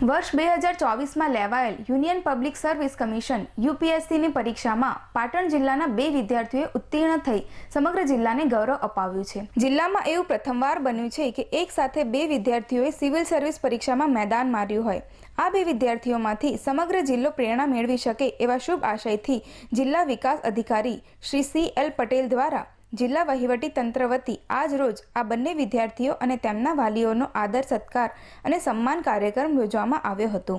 વર્ષ 2024 લેવાયેલ union public service commission યુપીએસસીની પરીક્ષામાં પાટણ જિલ્લાના 2 વિદ્યાર્થીઓએ ઉત્તીર્ણ થઈ સમગ્ર જિલ્લાને ગૌરવ અપાવ્યું છે। જિલ્લામાં એવું પ્રથમવાર બન્યું છે કે એક સાથે 2 વિદ્યાર્થીઓએ સિવિલ સર્વિસ પરીક્ષામાં મેદાન માર્યું હોય। આ 2 વિદ્યાર્થીઓમાંથી સમગ્ર જિલ્લો પ્રેરણા મેળવી શકે એવા શુભ આશયથી જિલ્લા વિકાસ અધિકારી શ્રી CL પટેલ દ્વારા જિલ્લા વહીવટી તંત્ર વતી આજ રોજ આ બંને વિદ્યાર્થીઓ અને તેમના વાલીઓનો આદર સત્કાર અને સન્માન કાર્યક્રમ યોજવામાં આવ્યો હતો।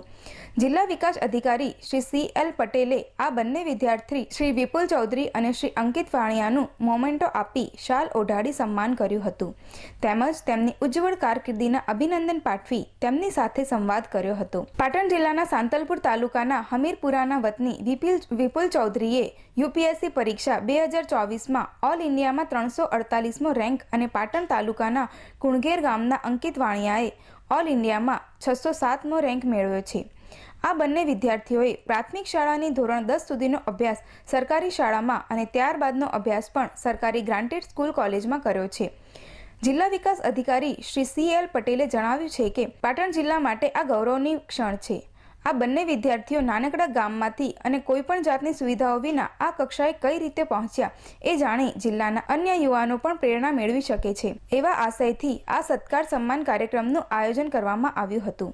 જિલ્લા વિકાસ અધિકારી શ્રી CL પટેલે આ બંને વિદ્યાર્થી શ્રી વિપુલ ચૌધરી અને શ્રી અંકિત વાણિયાનું મોમેન્ટો આપી શાલ ઓઢાડી સન્માન કર્યું હતું તેમજ તેમની ઉજ્જવળ કારકિર્દીના અભિનંદન પાઠવી તેમની સાથે સંવાદ કર્યો હતો। પાટણ જિલ્લાના સાંતલપુર તાલુકાના હમીરપુરાના વતની વિપુલ ચૌધરીએ યુપીએસસી પરીક્ષા 2024માં ઓલ ઇન્ડિયામાં 348મો રેન્ક અને પાટણ તાલુકાના કુણઘેર ગામના અંકિત વાણિયાએ ઓલ ઇન્ડિયામાં 607મો રેન્ક મેળવ્યો છે। આ બંને વિદ્યાર્થીઓએ પ્રાથમિક શાળાની ધોરણ 10 સુધીનો અભ્યાસ સરકારી શાળામાં અને ત્યારબાદનો અભ્યાસ પણ સરકારી ગ્રાન્ટેડ સ્કૂલ કોલેજમાં કર્યો છે। જિલ્લા વિકાસ અધિકારી શ્રી CL પટેલે જણાવ્યું છે કે પાટણ જિલ્લા માટે આ ગૌરવની ક્ષણ છે। આ બંને વિદ્યાર્થીઓ નાનકડા ગામમાંથી અને કોઈપણ જાતની સુવિધાઓ વિના આ કક્ષાએ કઈ રીતે પહોંચ્યા એ જાણી જિલ્લાના અન્ય યુવાનો પણ પ્રેરણા મેળવી શકે છે એવા આશયથી આ સત્કાર સન્માન કાર્યક્રમનું આયોજન કરવામાં આવ્યું હતું।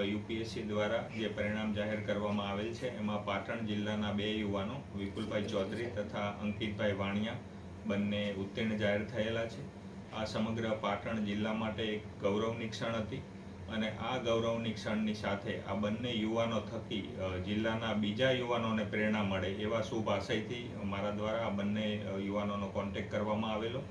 યુપીએસસી દ્વારા જે પરિણામ જાહેર કરવામાં આવેલ છે એમાં પાટણ જિલ્લાના 2 યુવાનો વિપુલભાઈ ચૌધરી તથા અંકિતભાઈ વાણિયા બંને ઉત્તીર્ણ જાહેર થયેલા છે। આ સમગ્ર પાટણ જિલ્લા માટે એક ગૌરવની ક્ષણ હતી અને આ ગૌરવની ક્ષણની સાથે આ બંને યુવાનો થકી જિલ્લાના બીજા યુવાનોને પ્રેરણા મળે એવા શુભ આશયથી મારા દ્વારા આ બંને યુવાનોનો કોન્ટેક્ટ કરવામાં આવેલો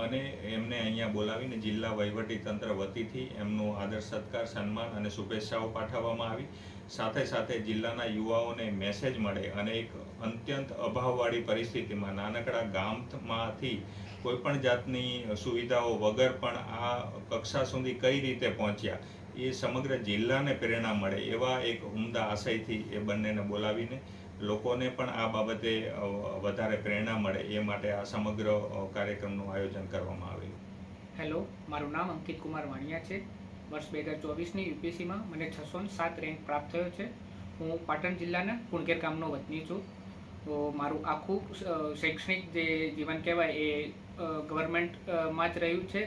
અને એમને અહીંયા બોલાવીને જિલ્લા વહીવટી તંત્ર વતીથી એમનું આદર સત્કાર સન્માન અને શુભેચ્છાઓ પાઠવવામાં આવી। સાથે સાથે જિલ્લાના યુવાઓને મેસેજ મળે અને એક અત્યંત અભાવવાળી પરિસ્થિતિમાં નાનકડા ગામમાંથી કોઈપણ જાતની સુવિધાઓ વગર પણ આ કક્ષા સુધી કઈ રીતે પહોંચ્યા એ સમગ્ર જિલ્લાને પ્રેરણા મળે એવા એક ઉમદા આશયથી એ બંનેને બોલાવીને લોકોને પણ આ બાબતે વધારે પ્રેરણા મળે એ માટે આ સમગ્ર કાર્યક્રમનું આયોજન કરવામાં આવેલું। હેલો, મારું નામ અંકિત કુમાર વાણિયા છે। વર્ષ 2024ની યુપીએસસીમાં મને 607 રેન્ક પ્રાપ્ત થયો છે। હું પાટણ જિલ્લાના કુણઘેર ગામનો વતની છું। તો મારું આખું શૈક્ષણિક જે જીવન કહેવાય એ ગવર્મેન્ટમાં જ રહ્યું છે,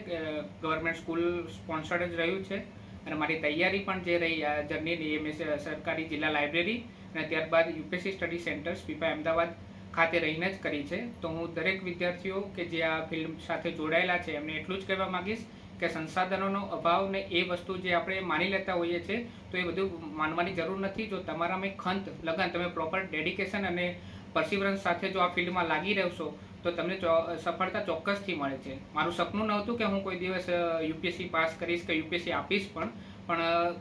ગવર્મેન્ટ સ્કૂલ સ્પોન્સર્ડ જ રહ્યું છે અને મારી તૈયારી પણ જે રહી આ જર્નીની એ મેં સરકારી જિલ્લા લાઇબ્રેરી અને ત્યારબાદ યુપીએસસી સ્ટડી સેન્ટર્સ પીપાઈ અમદાવાદ ખાતે રહીને જ કરી છે। તો હું દરેક વિદ્યાર્થીઓ કે જે આ ફિલ્ડ સાથે જોડાયેલા છે એમને એટલું જ કહેવા માગીશ કે સંસાધનોનો અભાવ ને એ વસ્તુ જે આપણે માની લેતા હોઈએ છીએ તો એ બધું માનવાની જરૂર નથી। જો તમારામાં ખંત લગન તમે પ્રોપર ડેડિકેશન અને પરસિવરન્સ સાથે જો આ ફિલ્ડમાં લાગી રહેશો તો તમને સફળતા ચોક્કસથી મળે છે। મારું સપનું નહોતું કે હું કોઈ દિવસ યુપીએસસી પાસ કરીશ કે યુપીએસસી આપીશ પણ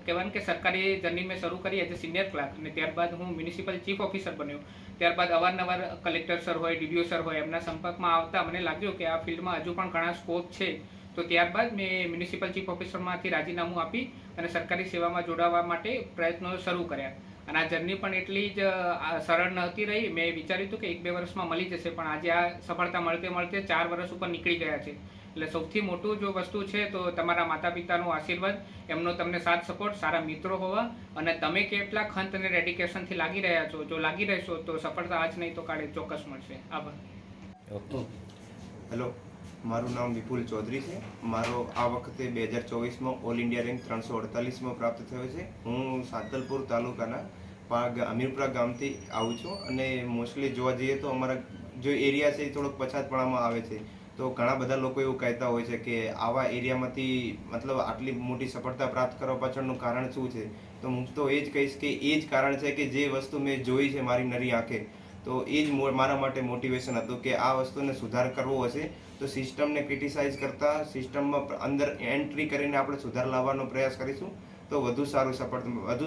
કહેવાય કે સરકારી જર્ની મેં શરૂ કરી એઝ એ સિનિયર ક્લાર્ક અને ત્યારબાદ હું મ્યુનિસિપલ ચીફ ઓફિસર બન્યો। ત્યારબાદ અવારનવાર કલેક્ટર સર હોય, ડીડીઓ સર હોય એમના સંપર્કમાં આવતા મને લાગ્યું કે આ ફિલ્ડમાં હજુ પણ ઘણા સ્કોપ છે। તો ત્યારબાદ મેં મ્યુનિસિપલ ચીફ ઓફિસરમાંથી રાજીનામું આપી અને સરકારી સેવામાં જોડાવા માટે પ્રયત્નો શરૂ કર્યા અને આ જર્ની પણ એટલી જ સરળ નહોતી રહી। મેં વિચાર્યું હતું કે 1-2 વર્ષમાં મળી જશે પણ આજે આ સફળતા મળતે મળતે 4 વર્ષ ઉપર નીકળી ગયા છે। એટલે સૌથી મોટું જો વસ્તુ છે તો તમારા માતા પિતાનો આશીર્વાદ, એમનો તમને સાથ સપોર્ટ, સારા મિત્રો હોવા અને તમે કેટલા ખંત અને ડેડિકેશનથી લાગી રહ્યા છો, જો લાગી રહેશો તો સફળતા આજ નહીં તો કાલે ચોક્કસ મળશે। આભાર। હેલો, મારું નામ વિપુલ ચૌધરી છે। મારો આ વખતે 2024માં ઓલ ઇન્ડિયા રેન્ક 348મો પ્રાપ્ત થયો છે। હું સાંતલપુર તાલુકાના હમીરપુરા ગામથી આવું છું અને મોસ્ટલી જોવા જઈએ તો અમારા જો એરિયા છે એ થોડોક પછાતપણામાં આવે છે। તો ઘણા બધા લોકો એવું કહેતા હોય છે કે આવા એરિયામાંથી મતલબ આટલી મોટી સફળતા પ્રાપ્ત કરવા પાછળનું કારણ શું છે? તો હું તો એ જ કહીશ કે એ જ કારણ છે કે જે વસ્તુ મેં જોઈ છે મારી નરી આંખે તો એ જ મારા માટે મોટિવેશન હતું કે આ વસ્તુને સુધાર કરવો હશે તો સિસ્ટમને ક્રિટિસાઇઝ કરતાં સિસ્ટમમાં અંદર એન્ટ્રી કરીને આપણે સુધાર લાવવાનો પ્રયાસ કરીશું તો વધુ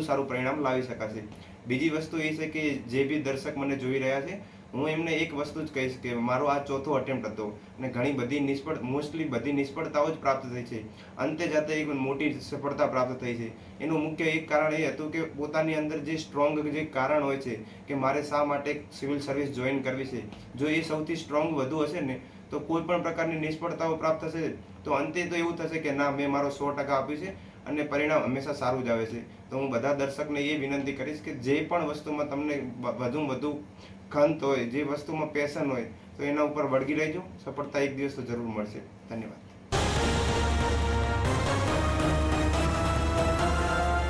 સારું પરિણામ લાવી શકાશે। બીજી વસ્તુ એ છે કે જે બી દર્શક મને જોઈ રહ્યા છે હું એમને એક વસ્તુ જ કહીશ કે મારો આ ચોથો અટેમ્પ્ટ હતો અને ઘણી બધી મોસ્ટલી બધી નિષ્ફળતાઓ જ પ્રાપ્ત થઈ છે। અંતે જાતે એક મોટી સફળતા પ્રાપ્ત થઈ છે। એનું મુખ્ય એક કારણ એ હતું કે પોતાની અંદર જે સ્ટ્રોંગ જે કારણ હોય છે કે મારે શા માટે સિવિલ સર્વિસ જોઈન કરવી છે, જો એ સૌથી સ્ટ્રોંગ વધુ હશે ને તો કોઈ પણ પ્રકારની નિષ્ફળતાઓ પ્રાપ્ત થશે તો અંતે તો એવું થશે કે ના મેં મારો 100% આપ્યું છે અને પરિણામ હંમેશા સારું જ આવે છે. તો હું બધા દર્શકને એ વિનંતી કરીશ કે જે પણ વસ્તુમાં તમને વધુમાં વધુ ખંત હોય, જે વસ્તુમાં પેશન હોય, તો એના ઉપર વળગી રહેજો. સફળતા એક દિવસ તો જરૂર મળશે. ધન્યવાદ.